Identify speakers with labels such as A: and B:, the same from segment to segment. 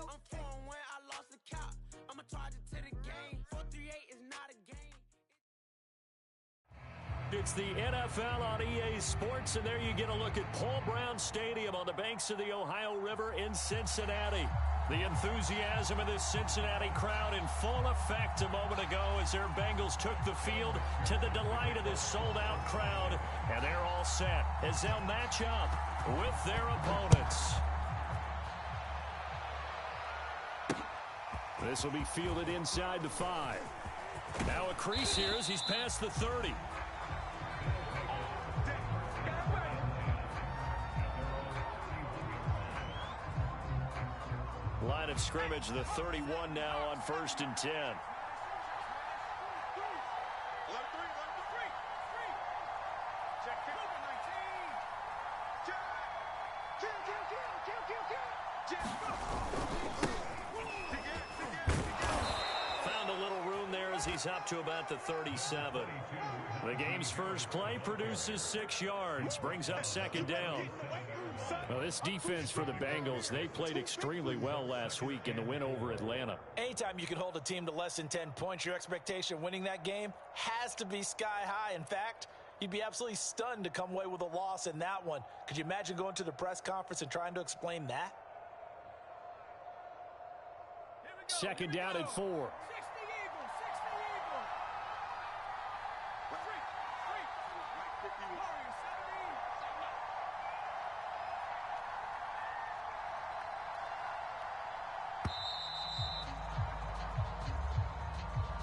A: I'm 4 when I lost the count. I'ma charge it to the game. 438 is not a game.
B: It's the NFL on EA Sports, and there you get a look at Paul Brown Stadium on the banks of the Ohio River in Cincinnati. The enthusiasm of this Cincinnati crowd in full effect a moment ago as their Bengals took the field to the delight of this sold-out crowd, and they're all set as they'll match up with their opponents. This will be fielded inside the 5. Now a crease here as he's past the 30. Line of scrimmage, the 31 now on 1st and 10. Found a little room there as he's up to about the 37. The game's first play produces 6 yards, brings up 2nd down. Well, this defense for the Bengals, they played extremely well last week in the win over Atlanta.
C: Anytime you can hold a team to less than 10 points, your expectation of winning that game has to be sky high. In fact, you'd be absolutely stunned to come away with a loss in that one. Could you imagine going to the press conference and trying to explain that?
B: 2nd down and 4.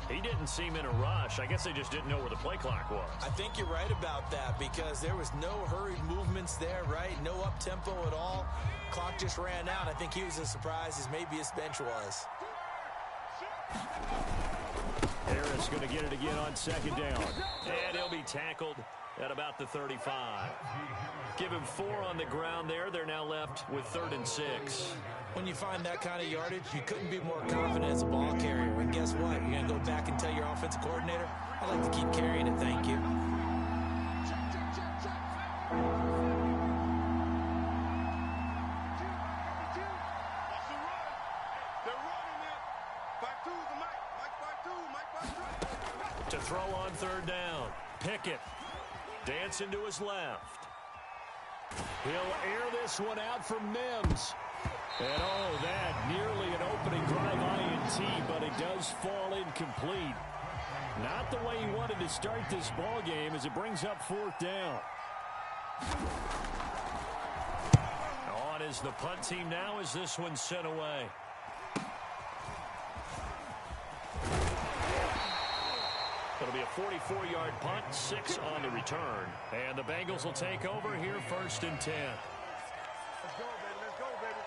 B: He didn't seem in a rush. I guess they just didn't know where the play clock was.
C: I think you're right about that because there was no hurried movements there, right? No up-tempo at all. Clock just ran out. I think he was as surprised as maybe his bench was.
B: Harris going to get it again on 2nd down. And he'll be tackled at about the 35. Give him 4 on the ground there. They're now left with 3rd and 6.
C: When you find that kind of yardage, you couldn't be more confident as a ball carrier. And guess what? You're going to go back and tell your offensive coordinator, I'd like to keep carrying it, thank you.
B: To throw on 3rd down. Pickett dancing to his left. He'll air this one out for Mims. And oh, that nearly an opening drive INT, but it does fall incomplete. Not the way he wanted to start this ball game as it brings up 4th down. On is the punt team now as this one's sent away. It'll be a 44-yard punt, 6 on the return. And the Bengals will take over here 1st and 10.
D: Let's go, baby. Let's go, baby.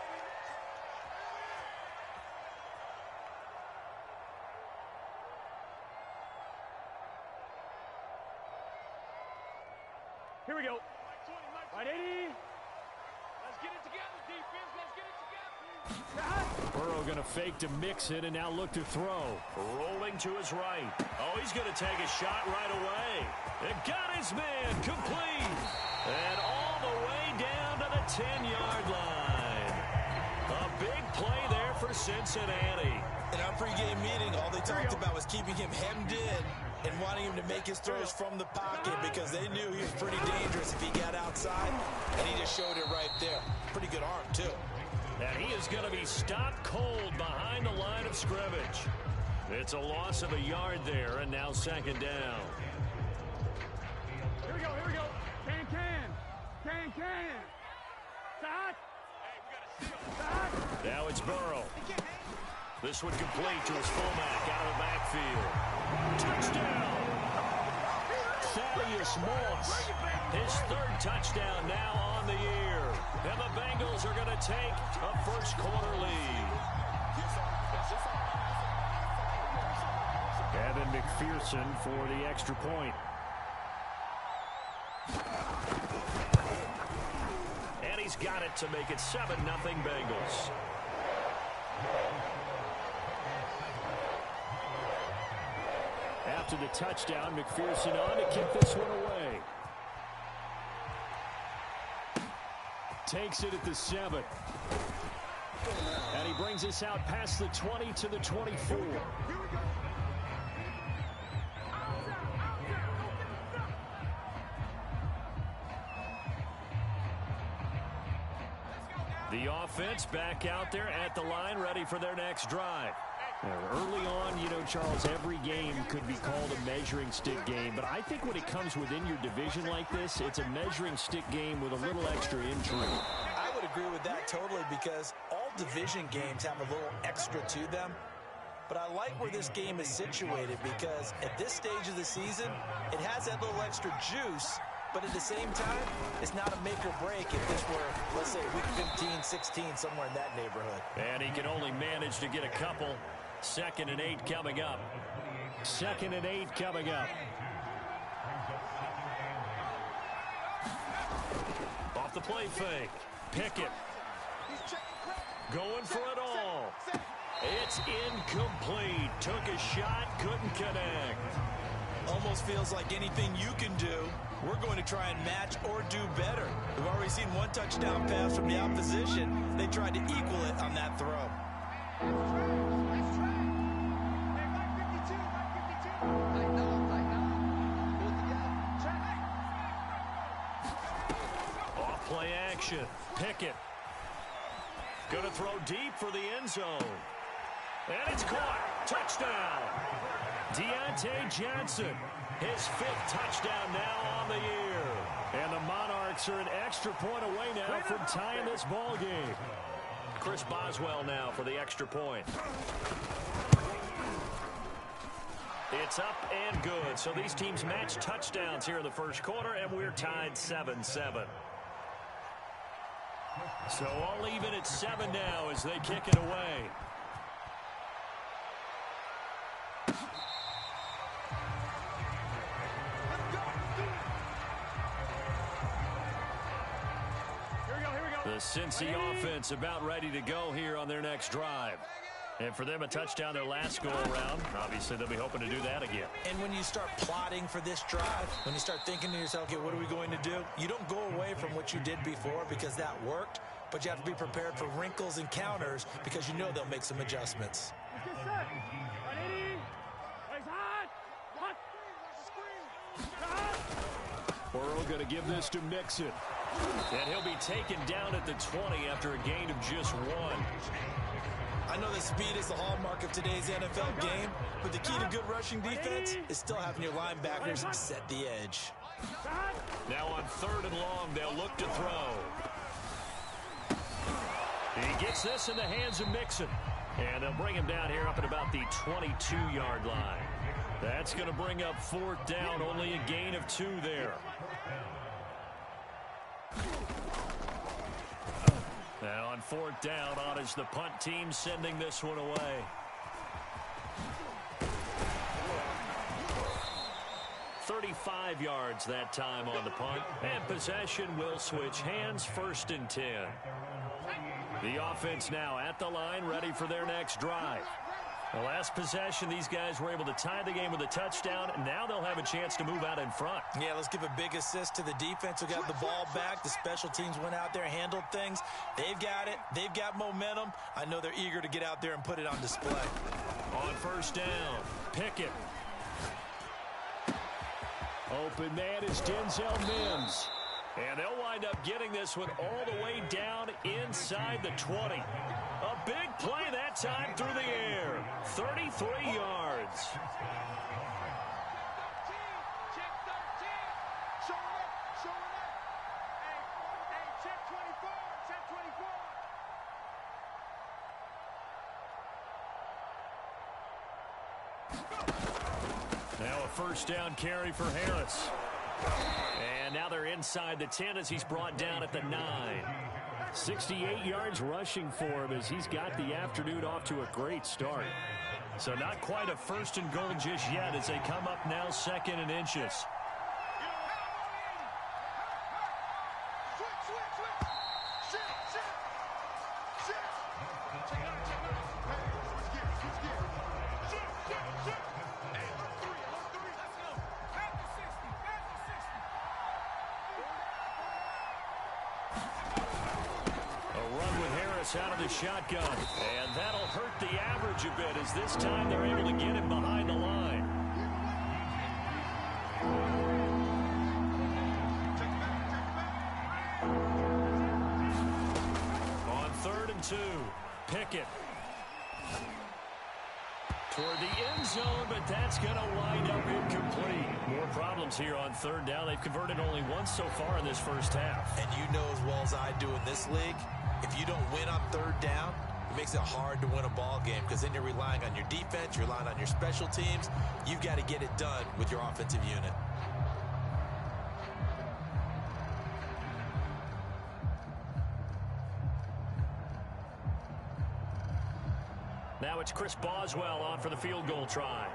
D: Here we go. Right, 80. Let's get it together, defense. Let's get it together.
B: Burrow going to fake to mix it and now look to throw. Rolling to his right. Oh, he's going to take a shot right away. It got his man complete. And all the way down to the 10-yard line. A big play there for Cincinnati.
C: In our pregame meeting, all they talked about was keeping him hemmed in and wanting him to make his throws from the pocket because they knew he was pretty dangerous if he got outside, and he just showed it right there. Pretty good arm, too.
B: And he is going to be stopped cold behind the line of scrimmage. It's a loss of a yard there, and now 2nd down.
D: Here we go, here we go. Can. Stop.
B: Now it's Burrow. This one complete to his fullback out of the backfield. Touchdown! Thaddeus Moss. His 3rd touchdown now on the year. And the Bengals are going to take a first-quarter lead. Evan McPherson for the extra point. And he's got it to make it 7-0 Bengals. After the touchdown, McPherson on to kick this one away. Takes it at the 7. And And he brings us out past the 20 to the 24. The offense back out there at the line, ready for their next drive. Early on, you know, Charles, every game could be called a measuring stick game, but I think when it comes within your division like this, it's a measuring stick game with a little extra intrigue.
C: I would agree with that totally, because all division games have a little extra to them. But I like where this game is situated, because at this stage of the season, it has that little extra juice. But at the same time, it's not a make or break if this were, let's say, week 15, 16, somewhere in that neighborhood.
B: And he can only manage to get a couple. 2nd and 8 coming up. 2nd and 8 coming up. Off the play fake. Pickett. Going for it all. It's incomplete. Took a shot, couldn't connect.
C: Almost feels like anything you can do, we're going to try and match or do better. We've already seen one touchdown pass from the opposition. They tried to equal it on that throw.
B: Off play action. Pickett. Going to throw deep for the end zone. And it's caught. Touchdown. Deontay Johnson, his 5th touchdown now on the year. And the Monarchs are an extra point away now from tying this ball game. Chris Boswell now for the extra point. It's up and good. So these teams match touchdowns here in the first quarter, and we're tied 7-7. So all even at 7 now as they kick it away. The Cincy offense about ready to go here on their next drive. And for them, a touchdown their last go-around. Obviously, they'll be hoping to do that again.
C: And when you start plotting for this drive, when you start thinking to yourself, okay, what are we going to do? You don't go away from what you did before because that worked, but you have to be prepared for wrinkles and counters because you know they'll make some adjustments.
B: Burrow going to give this to Mixon. And he'll be taken down at the 20 after a gain of just 1.
C: I know that speed is the hallmark of today's NFL game, but the key to good rushing defense is still having your linebackers set the edge.
B: Now on 3rd and long, they'll look to throw. He gets this in the hands of Mixon. And they'll bring him down here up at about the 22-yard line. That's going to bring up 4th down, only a gain of 2 there. Now on 4th down, on is the punt team sending this one away. "35 yards that time on the punt, and possession will switch hands. 1st and 10. The offense now at the line, ready for their next drive. The last possession, these guys were able to tie the game with a touchdown. Now they'll have a chance to move out in front.
C: Yeah, let's give a big assist to the defense who got the ball back. The special teams went out there, handled things. They've got it. They've got momentum. I know they're eager to get out there and put it on display.
B: On 1st down, Pickett. Open man is Denzel Mims. And they'll wind up getting this one all the way down inside the 20. A big play that time through the air. 33 yards. Now a 1st down carry for Harris. And now they're inside the 10 as he's brought down at the 9. 68 yards rushing for him as he's got the afternoon off to a great start. So not quite a 1st and goal just yet as they come up now 2nd and inches. Gets out of the shotgun, and that'll hurt the average a bit as this time they're able to get him behind the line. On 3rd and 2, Pickett. Toward the end zone, but that's going to wind up incomplete. More problems here on 3rd down. They've converted only once so far in this first half.
C: And you know as well as I do in this league, if you don't win on 3rd down, it makes it hard to win a ball game because then you're relying on your defense, you're relying on your special teams. You've got to get it done with your offensive unit.
B: Now it's Chris Boswell on for the field goal try.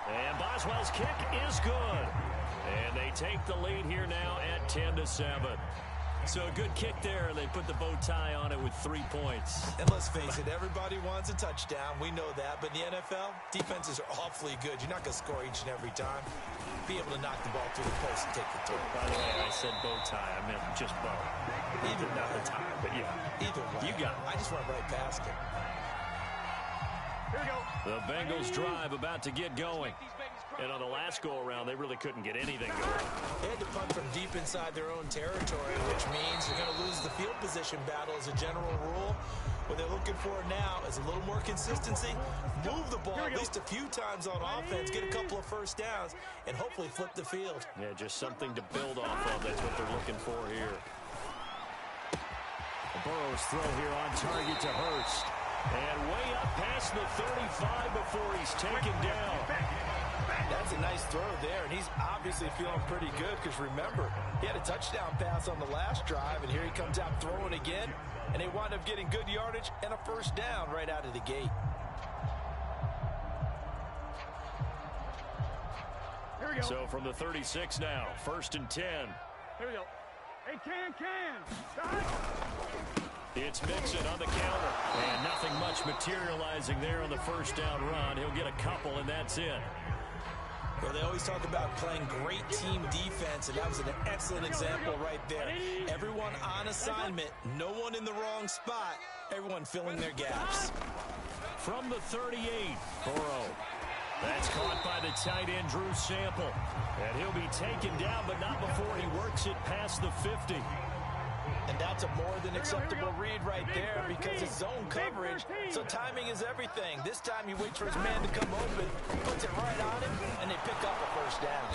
B: And Boswell's kick is good. And they take the lead here now at 10-7. So a good kick there, and they put the bow tie on it with 3 points.
C: And let's face it, everybody wants a touchdown. We know that. But in the NFL, defenses are awfully good. You're not going to score each and every time. Be able to knock the ball through the post and take the throw.
B: By the way, I said bow tie. I meant just bow.
C: Either
B: not the tie, but yeah.
C: Either way.
B: You got it.
C: I just went right past it.
D: Here we go.
B: The Bengals drive about to get going. And on the last go-around, they really couldn't get anything going.
C: They had to punt from deep inside their own territory, which means you're going to lose the field position battle as a general rule. What they're looking for now is a little more consistency, move the ball at least a few times on offense, get a couple of first downs, and hopefully flip the field.
B: Yeah, just something to build off of. That's what they're looking for here. Burrow's throw here on target to Hurst. And way up past the 35 before he's taken down.
C: That's a nice throw there, and he's obviously feeling pretty good because, remember, he had a touchdown pass on the last drive, and here he comes out throwing again, and they wind up getting good yardage and a first down right out of the gate.
D: Here we go.
B: So from the 36 now, 1st and 10.
D: Here we go. Hey, can.
B: It's Mixon on the counter. And nothing much materializing there on the first down run. He'll get a couple, and that's it.
C: Well, they always talk about playing great team defense, and that was an excellent example right there. Everyone on assignment, no one in the wrong spot, everyone filling their gaps.
B: From the 38, Burrow. That's caught by the tight end, Drew Sample. And he'll be taken down, but not before he works it past the 50.
C: And that's a more than acceptable read right there because it's zone coverage, so timing is everything. This time you wait for his man to come open, puts it right on him, and they pick up a first down.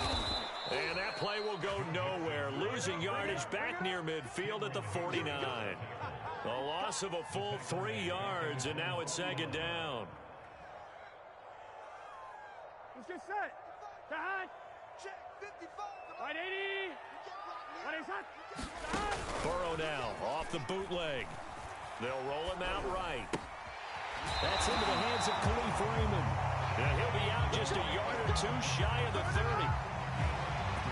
B: And that play will go nowhere, losing yardage back near midfield at the 49. A loss of a full 3 yards, and now it's 2nd down.
D: Let's get set. Side. Check 55. Right 80. What is that?
B: Burrow now off the bootleg. They'll roll him out right. That's into the hands of Khalif Raymond. And he'll be out just a yard or two shy of the 30.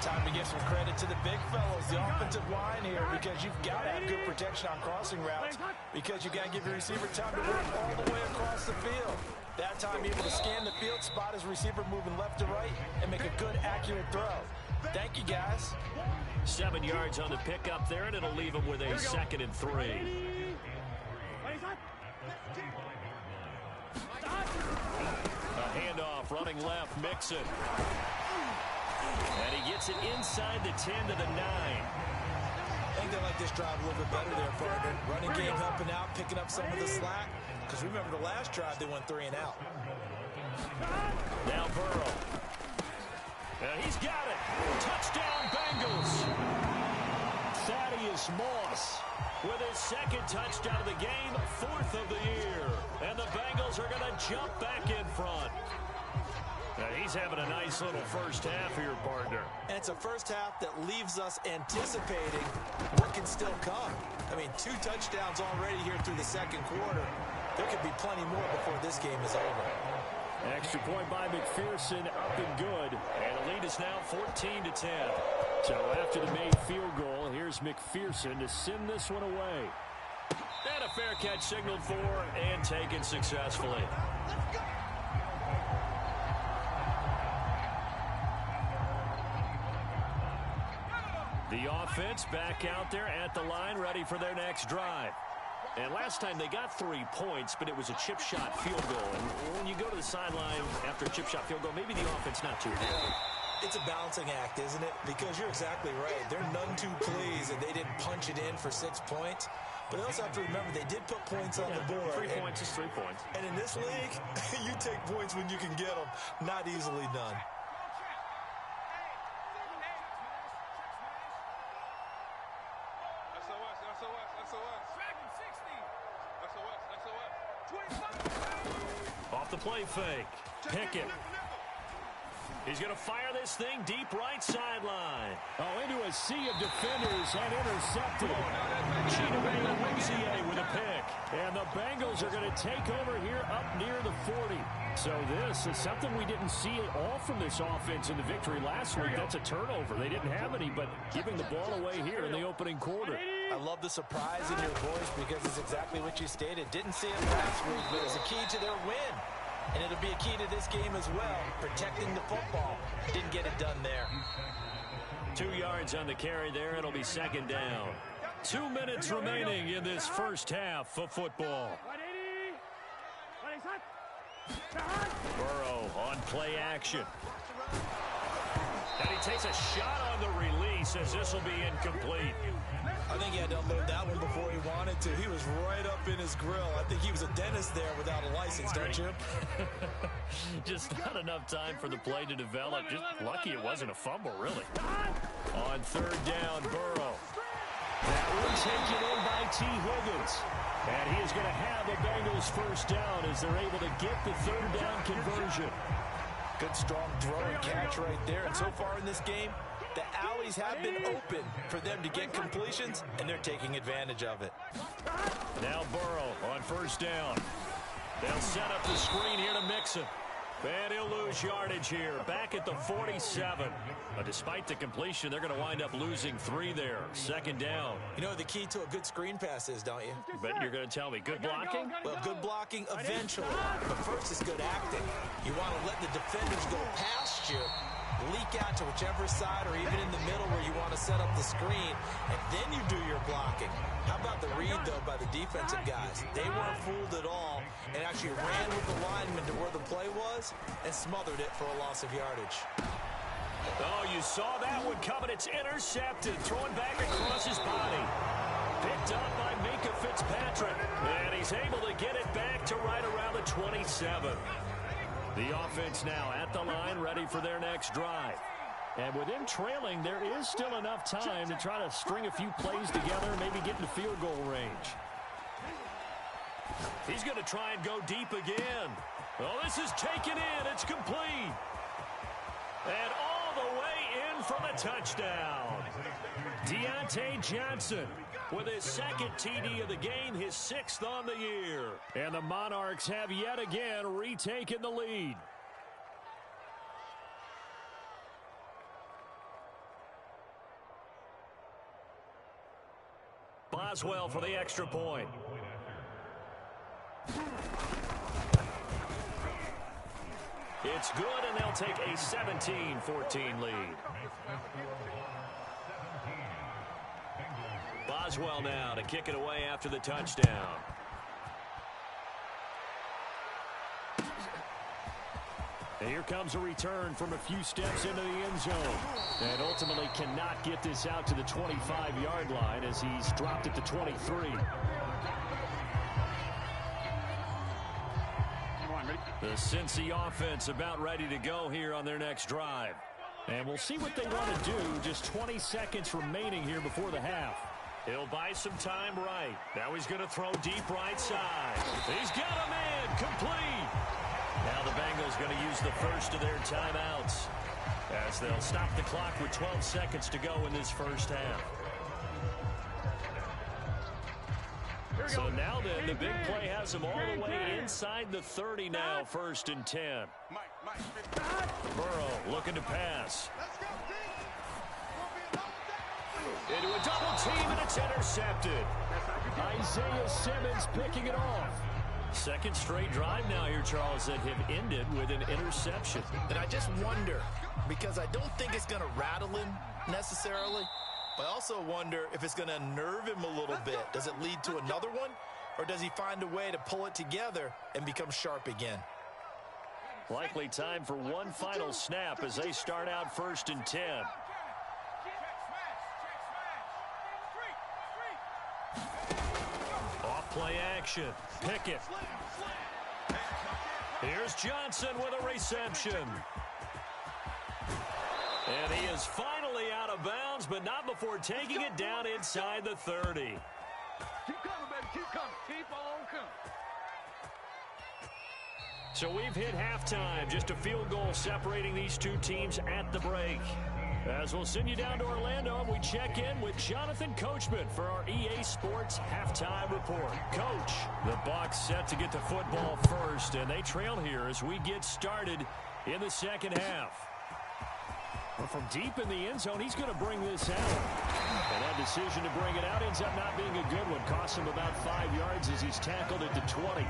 C: Time to give some credit to the big fellows, the offensive line here, because you've got to have good protection on crossing routes because you've got to give your receiver time to work all the way across the field. That time, able to scan the field, spot his receiver moving left to right, and make a good, accurate throw. Thank you, guys.
B: 7 yards on the pickup there, and it'll leave him with a 2nd and 3. A handoff, running left, Mixon. And he gets it inside the 10 to the 9.
C: I think they like this drive a little bit better there, partner. Running game helping out, picking up some of the slack. Because remember, the last drive, they went 3 and out.
B: Now Burrow. And he's got it. Touchdown, Bengals. Thaddeus Moss with his 2nd touchdown of the game, 4th of the year. And the Bengals are going to jump back in front. Now he's having a nice little first half here, partner.
C: And it's a first half that leaves us anticipating what can still come. I mean, 2 touchdowns already here through the 2nd quarter. There could be plenty more before this game is over.
B: Extra point by McPherson, up and good. And the lead is now 14-10. So after the made field goal, here's McPherson to send this one away. And a fair catch signaled for and taken successfully. The offense back out there at the line, ready for their next drive. And last time they got 3 points, but it was a chip shot field goal. And when you go to the sideline after a chip shot field goal, maybe the offense not too happy.
C: It's a balancing act, isn't it? Because you're exactly right. They're none too pleased that they didn't punch it in for 6 points. But they also have to remember they did put points on the board.
B: 3 points is 3 points.
C: And in this league, you take points when you can get them. Not easily done.
B: Off the play fake. Pickett. He's going to fire this thing deep right sideline. Oh, into a sea of defenders and intercepted. Chidobe Awuzie with a pick. And the Bengals are going to take over here up near the 40. So this is something we didn't see at all from this offense in the victory last week. That's a turnover. They didn't have any, but giving the ball away here in the opening quarter.
C: I love the surprise in your voice because it's exactly what you stated. Didn't see it last week, but it's a key to their win. And it'll be a key to this game as well, protecting the football. Didn't get it done there.
B: 2 yards on the carry there. It'll be second down. 2 minutes remaining in this first half of football. Burrow on play action. And he takes a shot on the release as this will be incomplete.
C: I think he had to unload that one before he wanted to. He was right up in his grill. I think he was a dentist there without a license, don't you?
B: Just not enough time for the play to develop. Just lucky it wasn't a fumble, really. On third down, Burrow. That one taken in by T. Higgins. And he is going to have the Bengals first down as they're able to get the third down conversion.
C: Good, strong throw and catch right there. And so far in this game, the alleys have been open for them to get completions, and they're taking advantage of it.
B: Now Burrow on first down. They'll set up the screen here to Mixon. And he'll lose yardage here, back at the 47. But despite the completion, they're going to wind up losing 3 there. Second down.
C: You know what the key to a good screen pass is, don't you?
B: But you're going to tell me, good blocking?
C: Well, good blocking eventually. But first is good acting. You want to let the defenders go past you, leak out to whichever side or even in the middle where you want to set up the screen, and then you do your blocking. How about the read, though, by the defensive guys? They weren't fooled at all and actually ran with the lineman to where the play was and smothered it for a loss of yardage.
B: Oh, you saw that one coming. It's intercepted. Throwing back across his body. Picked up by Minkah Fitzpatrick. And he's able to get it back to right around the 27. The offense now at the line, ready for their next drive. And with him trailing, there is still enough time to try to string a few plays together and maybe get into field goal range. He's going to try and go deep again. Oh, this is taken in. It's complete. And all the way in for the touchdown. Deontay Johnson with his second TD of the game, his 6th on the year. And the Monarchs have yet again retaken the lead. Boswell for the extra point. It's good, and they'll take a 17-14 lead. Boswell now to kick it away after the touchdown. And here comes a return from a few steps into the end zone. And ultimately cannot get this out to the 25-yard line as he's dropped it to 23. The Cincy offense about ready to go here on their next drive. And we'll see what they want to do. Just 20 seconds remaining here before the half. He'll buy some time right. Now he's going to throw deep right side. He's got him in. Complete. Now the Bengals going to use the first of their timeouts as they'll stop the clock with 12 seconds to go in this first half. So now then, the big play has them all the way inside the 30 now, 1st and 10. Burrow looking to pass. Into a double team, and it's intercepted. Isaiah Simmons picking it off. Second straight drive now here, Charles, that have ended with an interception.
C: And I just wonder, because I don't think it's going to rattle him necessarily, But I also wonder if it's going to unnerve him a little bit. Does it lead to another one? Or does he find a way to pull it together and become sharp again?
B: Likely time for one final snap as they start out 1st and 10. Off play action. Pickett. Here's Johnson with a reception. And he is finally out of bounds, but not before taking it down inside the 30.
D: Keep coming, baby. Keep coming. Keep on coming.
B: So we've hit halftime. Just a field goal separating these two teams at the break. As we'll send you down to Orlando, and we check in with Jonathan Coachman for our EA Sports Halftime Report. Coach, the Bucs set to get to football first, and they trail here as we get started in the second half. Well, from deep in the end zone, he's going to bring this out. And that decision to bring it out ends up not being a good one. Costs him about 5 yards as he's tackled at the 20.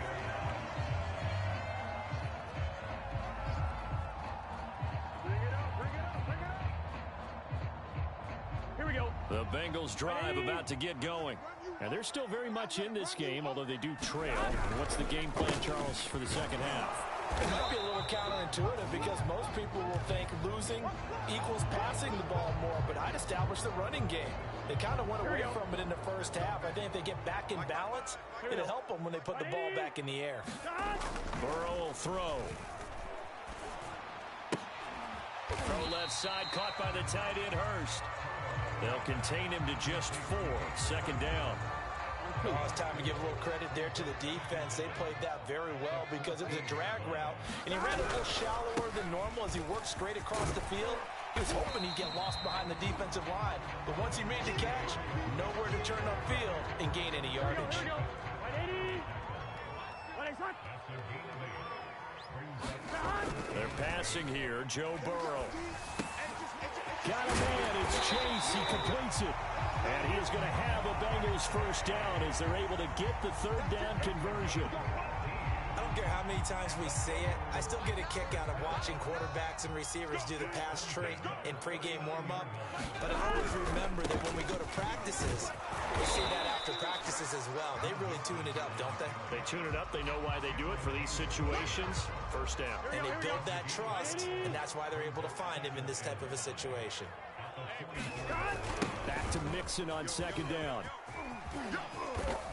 B: The Bengals drive about to get going. And they're still very much in this game, although they do trail. What's the game plan, Charles, for the second half?
C: It might be a little counterintuitive because most people will think losing equals passing the ball more, but I'd establish the running game. They kind of went away from it in the first half. I think if they get back in balance, it'll help them when they put the ball back in the air.
B: Burrow will throw. Throw left side, caught by the tight end, Hurst. They'll contain him to just 4. Second down.
C: Oh, it's time to give a little credit there to the defense. They played that very well because it was a drag route, and he ran a little shallower than normal as he worked straight across the field. He was hoping he'd get lost behind the defensive line, but once he made the catch, nowhere to turn upfield and gain any yardage.
B: They're passing here. Joe Burrow. Got a man. It's Chase. He completes it. And he is going to have a Bengals first down as they're able to get the third down conversion.
C: I don't care how many times we say it, I still get a kick out of watching quarterbacks and receivers do the pass tree in pregame warm-up. But I always remember that when we go to practices, we see that after practices as well. They really tune it up, don't they?
B: They tune it up. They know why they do it for these situations. First down.
C: And they build that trust, and that's why they're able to find him in this type of a situation.
B: Back to Mixon on second down.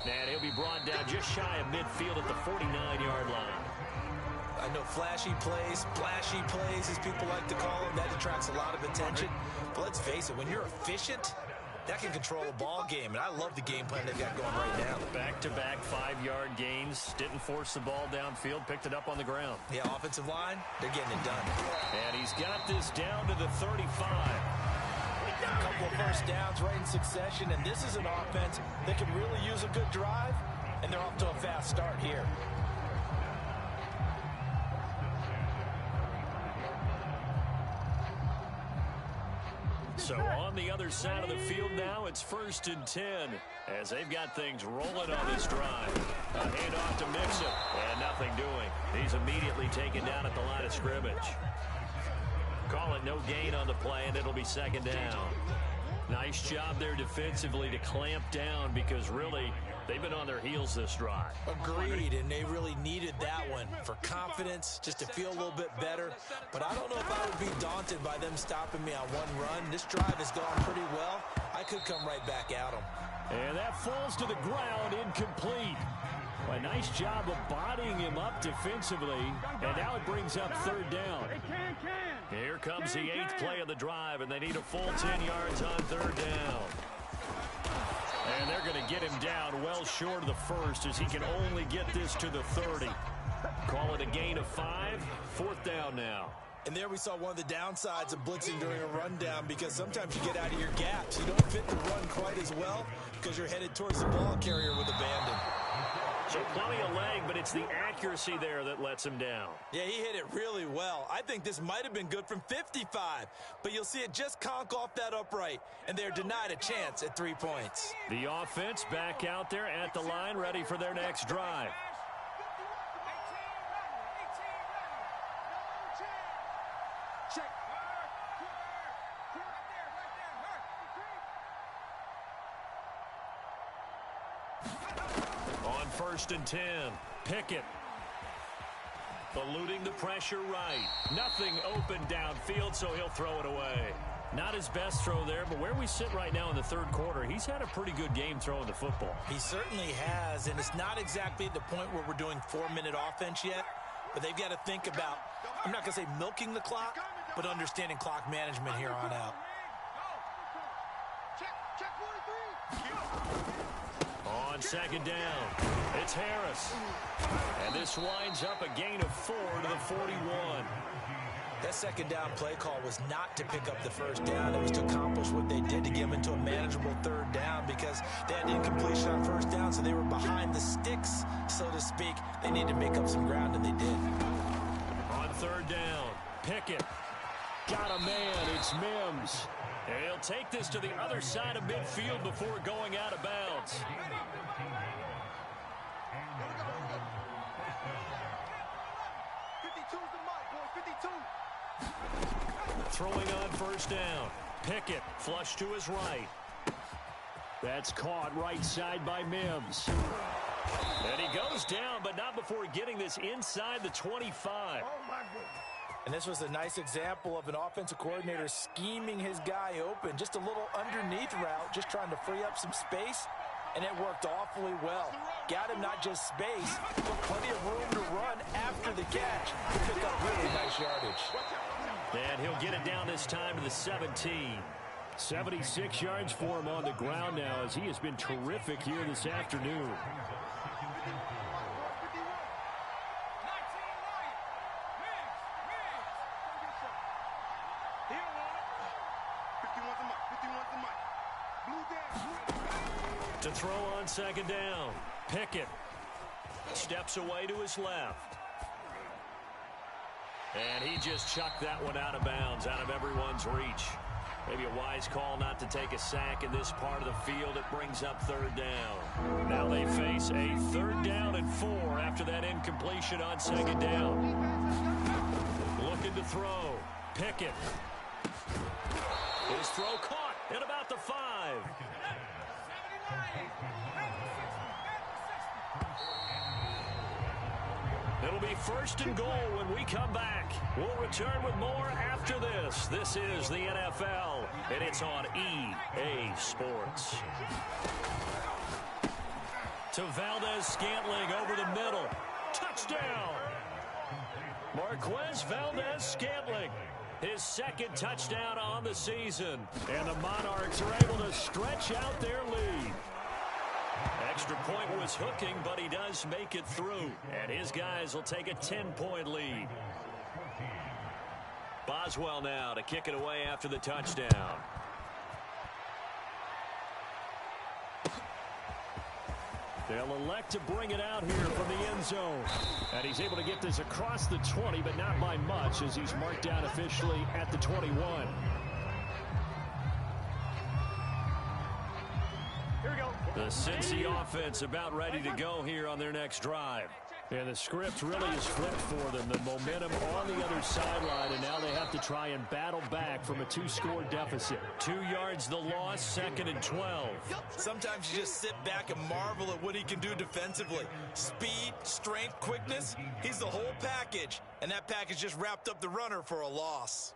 B: And he'll be brought down just shy of midfield at the 49-yard line.
C: I know flashy plays, as people like to call them, that attracts a lot of attention. But let's face it, when you're efficient, that can control a ball game, and I love the game plan they've got going right now.
B: Back-to-back 5-yard gains. Didn't force the ball downfield. Picked it up on the ground.
C: Yeah, offensive line, they're getting it done.
B: And he's got this down to the 35.
C: A couple of first downs right in succession, and this is an offense that can really use a good drive, and they're off to a fast start here.
B: So on the other side of the field now, it's 1st and 10 as they've got things rolling on this drive. A handoff to Mixon, and nothing doing. He's immediately taken down at the line of scrimmage. Call it no gain on the play, and it'll be second down. Nice job there defensively to clamp down because really they've been on their heels this drive.
C: Agreed, and they really needed that one for confidence, just to feel a little bit better. But I don't know if I would be daunted by them stopping me on one run. This drive has gone pretty well. I could come right back at them.
B: And that falls to the ground, incomplete. A nice job of bodying him up defensively, and now it brings up third down. Here comes the 8th play of the drive, and they need a full 10 yards on third down. And they're going to get him down well short of the first as he can only get this to the 30. Call it a gain of 5. 4th down now.
C: And there we saw one of the downsides of blitzing during a rundown because sometimes you get out of your gaps. You don't fit the run quite as well because you're headed towards the ball carrier with abandon.
B: So plenty of leg, but it's the accuracy there that lets him down.
C: Yeah, he hit it really well. I think this might have been good from 55, but you'll see it just conk off that upright, and they're denied a chance at 3 points.
B: The offense back out there at the line, ready for their next drive. On 1st and 10, Pickett. Eluding the pressure right. Nothing open downfield, so he'll throw it away. Not his best throw there, but where we sit right now in the third quarter, he's had a pretty good game throwing the football.
C: He certainly has, and it's not exactly at the point where we're doing 4-minute offense yet, but they've got to think about, I'm not going to say milking the clock, but understanding clock management here on out.
B: On 2nd down, it's Harris. And this winds up a gain of 4 to the 41.
C: That 2nd down play call was not to pick up the 1st down. It was to accomplish what they did to get them into a manageable 3rd down because they had incompletion on 1st down, so they were behind the sticks, so to speak. They needed to make up some ground, and they did.
B: On 3rd down, Pickett. Got a man, it's Mims. And he'll take this to the other side of midfield before going out of bounds. Throwing on 1st down. Pickett flush to his right. That's caught right side by Mims. And he goes down, but not before getting this inside the 25.
C: And this was a nice example of an offensive coordinator scheming his guy open. Just a little underneath route, just trying to free up some space, and it worked awfully well. Got him not just space, but plenty of room to run after the catch to pick up really nice yardage.
B: And he'll get it down this time to the 17. 76 yards for him on the ground now as he has been terrific here this afternoon. To throw on 2nd down, Pickett steps away to his left. And he just chucked that one out of bounds, out of everyone's reach. Maybe a wise call not to take a sack in this part of the field. It brings up 3rd down. Now they face a 3rd down and 4 after that incompletion on 2nd down. Looking to throw. Pickett. His throw caught at about the 5. It'll be 1st and goal when we come back. We'll return with more after this. This is the NFL, and it's on EA Sports. To Valdez-Scantling over the middle. Touchdown! Marquez Valdez-Scantling. His 2nd touchdown on the season. And the Monarchs are able to stretch out their lead. Extra point was hooking, but he does make it through. And his guys will take a 10-point lead. Boswell now to kick it away after the touchdown. They'll elect to bring it out here from the end zone. And he's able to get this across the 20, but not by much as he's marked down officially at the 21. The Cincy offense about ready to go here on their next drive. And the script really is flipped for them. The momentum on the other sideline, and now they have to try and battle back from a 2-score deficit. 2 yards the loss, 2nd and 12.
C: Sometimes you just sit back and marvel at what he can do defensively. Speed, strength, quickness, he's the whole package. And that package just wrapped up the runner for a loss.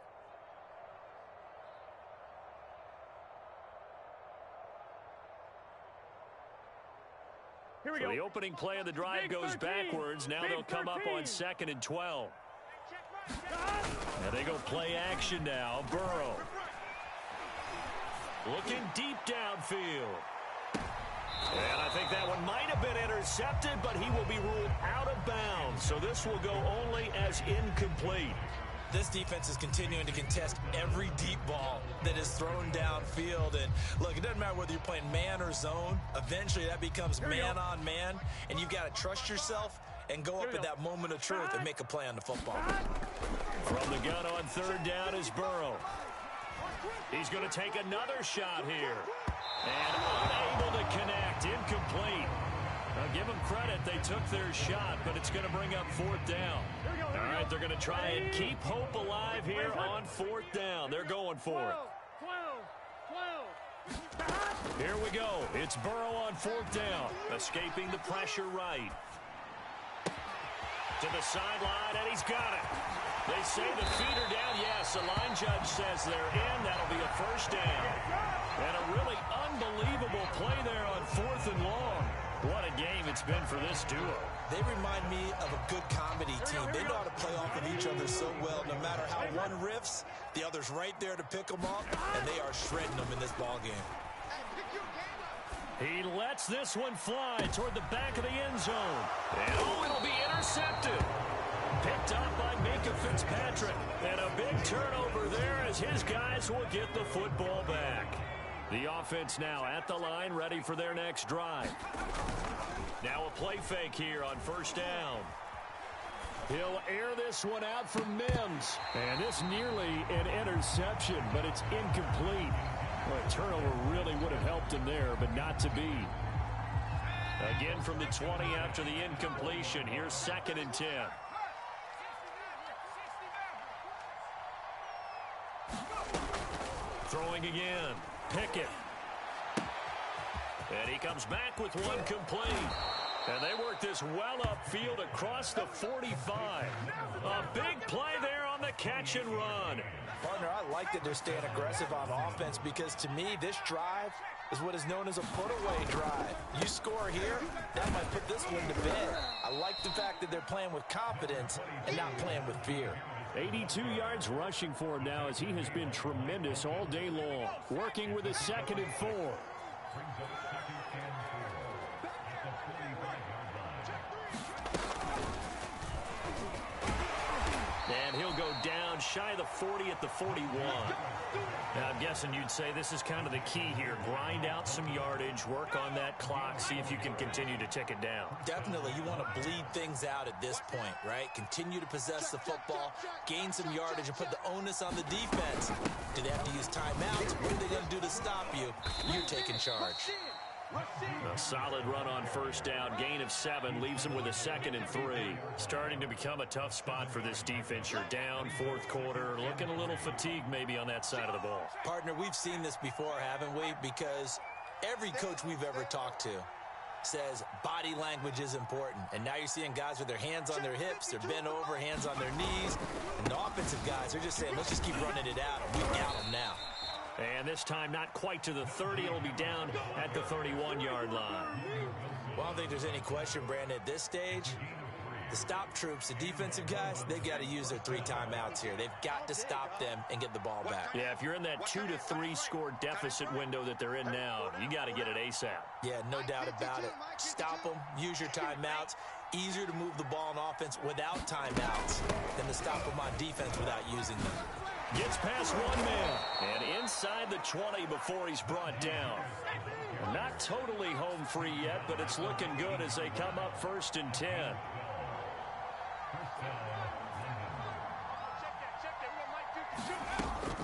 B: So the opening play of the drive goes backwards. Now they'll come up on 2nd and 12. And they go play action now. Burrow. Looking deep downfield. And I think that one might have been intercepted, but he will be ruled out of bounds. So this will go only as incomplete.
C: This defense is continuing to contest every deep ball that is thrown downfield. And look, it doesn't matter whether you're playing man or zone. Eventually that becomes man on man, and you've got to trust yourself and go up at that moment of truth and make a play on the football.
B: From the gun on 3rd down is Burrow. He's going to take another shot here. And unable to connect, incomplete. Now give them credit, they took their shot, but it's going to bring up 4th down. All right, they're going to try and keep hope alive here on 4th down. They're going for it.
D: 12.
B: Here we go. It's Burrow on 4th down. Escaping the pressure right. To the sideline, and he's got it. They say the feet are down. Yes, the line judge says they're in. That'll be a first down. And a really unbelievable play there on 4th and long. What a game it's been for this duo.
C: They remind me of a good comedy team. They know how to play off of each other so well. No matter how one riffs, the other's right there to pick them up, and they are shredding them in this ball game.
B: He lets this one fly toward the back of the end zone. And it'll be intercepted. Picked up by Minkah Fitzpatrick. And a big turnover there as his guys will get the football back. The offense now at the line, ready for their next drive. Now a play fake here on 1st down. He'll air this one out for Mims. And this nearly an interception, but it's incomplete. Well, a turnover really would have helped him there, but not to be. Again from the 20 after the incompletion. Here's 2nd and 10. Throwing again. Pickett. And he comes back with one complete. And they work this well upfield across the 45. A big play there on the catch and run.
C: Partner, I like that they're staying aggressive on offense because to me, this drive is what is known as a put-away drive. You score here, that might put this one to bed. I like the fact that they're playing with confidence and not playing with fear.
B: 82 yards rushing for him now as he has been tremendous all day long. Working with a 2nd and 4. And he'll go down shy of the 40 at the 41. Now, I'm guessing you'd say this is kind of the key here. Grind out some yardage, work on that clock, see if you can continue to tick it down.
C: Definitely. You want to bleed things out at this point, right? Continue to possess the football, gain some yardage, and put the onus on the defense. Do they have to use timeouts? What are they going to do to stop you? You're taking charge.
B: A solid run on 1st down. Gain of 7 leaves them with a 2nd and 3. Starting to become a tough spot for this defense. You're down 4th quarter. Looking a little fatigued maybe on that side of the ball.
C: Partner, we've seen this before, haven't we? Because every coach we've ever talked to says body language is important. And now you're seeing guys with their hands on their hips. They're bent over, hands on their knees. And the offensive guys are just saying, let's just keep running it out. And we got them now.
B: And this time not quite to the 30. It'll be down at the 31-yard line.
C: Well, I don't think there's any question, Brandon, at this stage. The stop troops, the defensive guys, they've got to use their 3 timeouts here. They've got to stop them and get the ball back.
B: Yeah, if you're in that 2 to 3 score deficit window that they're in now, you got to get it ASAP.
C: Yeah, no doubt about it. Stop them, use your timeouts. Easier to move the ball on offense without timeouts than to stop them on defense without using them.
B: Gets past one man and inside the 20 before he's brought down. Not totally home free yet, but it's looking good as they come up 1st and 10.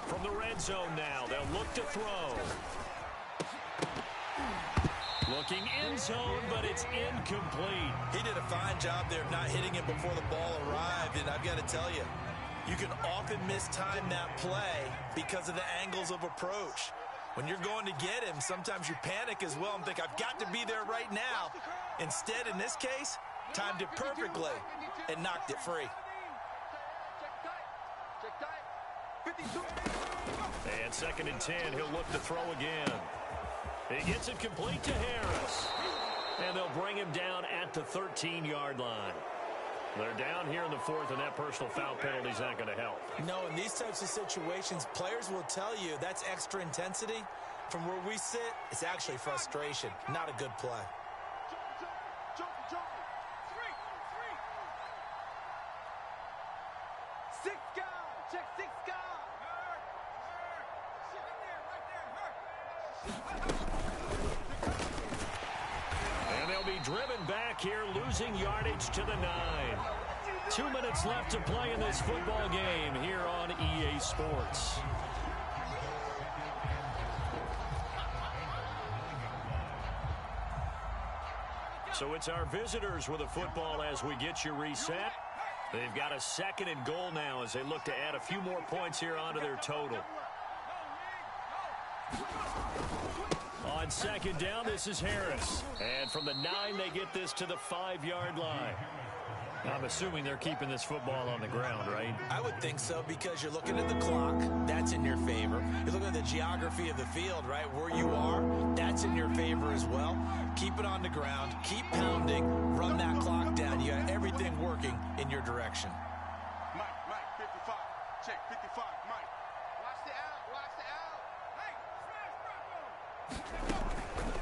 B: From the red zone now, they'll look to throw. Looking end zone, but it's incomplete.
C: He did a fine job there of not hitting it before the ball arrived, and I've got to tell you, you can often mistime that play because of the angles of approach. When you're going to get him, sometimes you panic as well and think, I've got to be there right now. Instead, in this case, timed it perfectly and knocked it free.
B: And 2nd and 10, he'll look to throw again. He gets it complete to Harris. And they'll bring him down at the 13-yard line. They're down here in the 4th, and that personal foul penalty is not going to help.
C: No, in these types of situations, players will tell you that's extra intensity. From where we sit, it's actually frustration, not a good play.
B: And they'll be driven back here, losing yardage to the 9. 2 minutes left to play in this football game here on EA Sports. So it's our visitors with a football as we get you reset. They've got a 2nd and goal now as they look to add a few more points here onto their total. On second down, this is Harris. And from the 9, they get this to the 5-yard line. I'm assuming they're keeping this football on the ground, right?
C: I would think so, because you're looking at the clock. That's in your favor. You're looking at the geography of the field, right? Where you are, that's in your favor as well. Keep it on the ground. Keep pounding. Run that clock down. You got everything working in your direction.
D: Mike, 55. Check, 55, Mike. Watch the out.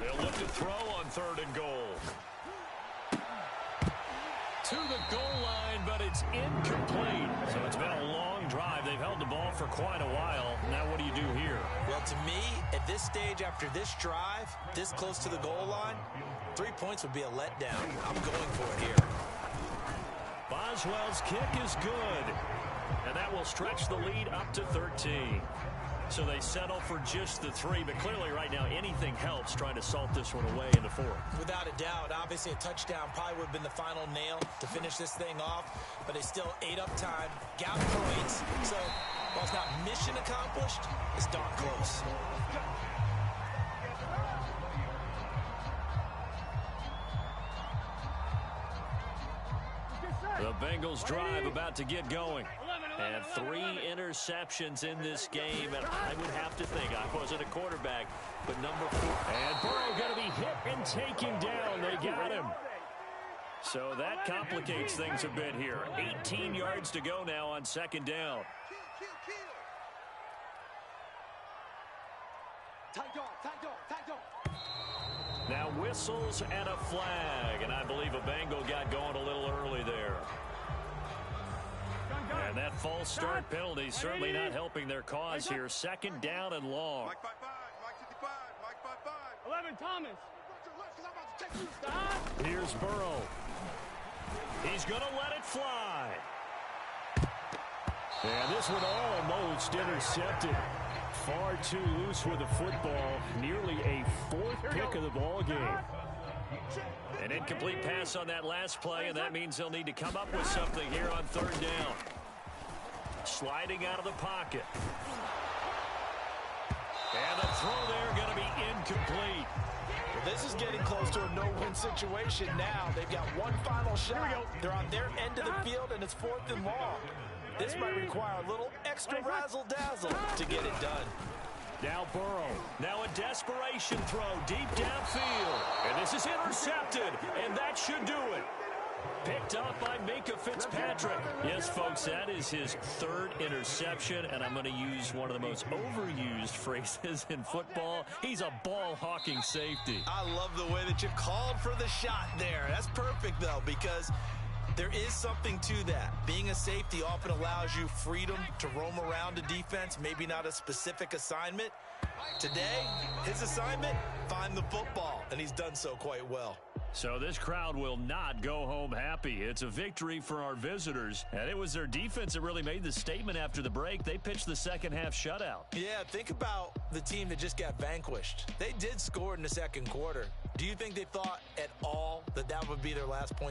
B: They'll look to throw on 3rd and goal. To the goal line, but it's incomplete. So it's been a long drive. They've held the ball for quite a while. Now what do you do here?
C: Well, to me, at this stage, after this drive, this close to the goal line, 3 points would be a letdown. I'm going for it here.
B: Boswell's kick is good. And that will stretch the lead up to 13. So they settle for just the 3, but clearly right now anything helps trying to salt this one away in the 4th.
C: Without a doubt, obviously a touchdown probably would have been the final nail to finish this thing off, but they still ate up time, got points, so while it's not mission accomplished, it's darn close.
B: The Bengals drive about to get going. And 3 interceptions in this game, and I would have to think, I wasn't a quarterback, but number 4. And Burrow going to be hit and taken down. They got him. So that complicates things a bit here. 18 yards to go now on 2nd down. Now whistles and a flag, and I believe a Bengal got going a little early there. And that false start penalty certainly not helping their cause here. 2nd down and long.
D: Mike 55, Mike 55, Mike 55. 11, Thomas. Stop.
B: Here's Burrow. He's going to let it fly. And this one almost intercepted. Far too loose with the football. Nearly a 4th pick of the ball game. An incomplete pass on that last play, and that means they'll need to come up with something here on 3rd down. Sliding out of the pocket. And the throw there going to be incomplete.
C: Well, this is getting close to a no-win situation now. They've got one final shot. They're on their end of the field, and it's 4th and long. This might require a little extra razzle-dazzle to get it done.
B: Now Burrow. Now a desperation throw deep downfield. And this is intercepted, and that should do it. Picked up by Minkah Fitzpatrick. Yes, folks, that is his 3rd interception, and I'm going to use one of the most overused phrases in football. He's a ball-hawking safety.
C: I love the way that you called for the shot there. That's perfect, though, because there is something to that. Being a safety often allows you freedom to roam around a defense, maybe not a specific assignment. Today, his assignment, find the football, and he's done so quite well.
B: So this crowd will not go home happy. It's a victory for our visitors, and it was their defense that really made the statement after the break. They pitched the second-half shutout.
C: Yeah, think about the team that just got vanquished. They did score in the 2nd quarter. Do you think they thought at all that that would be their last point?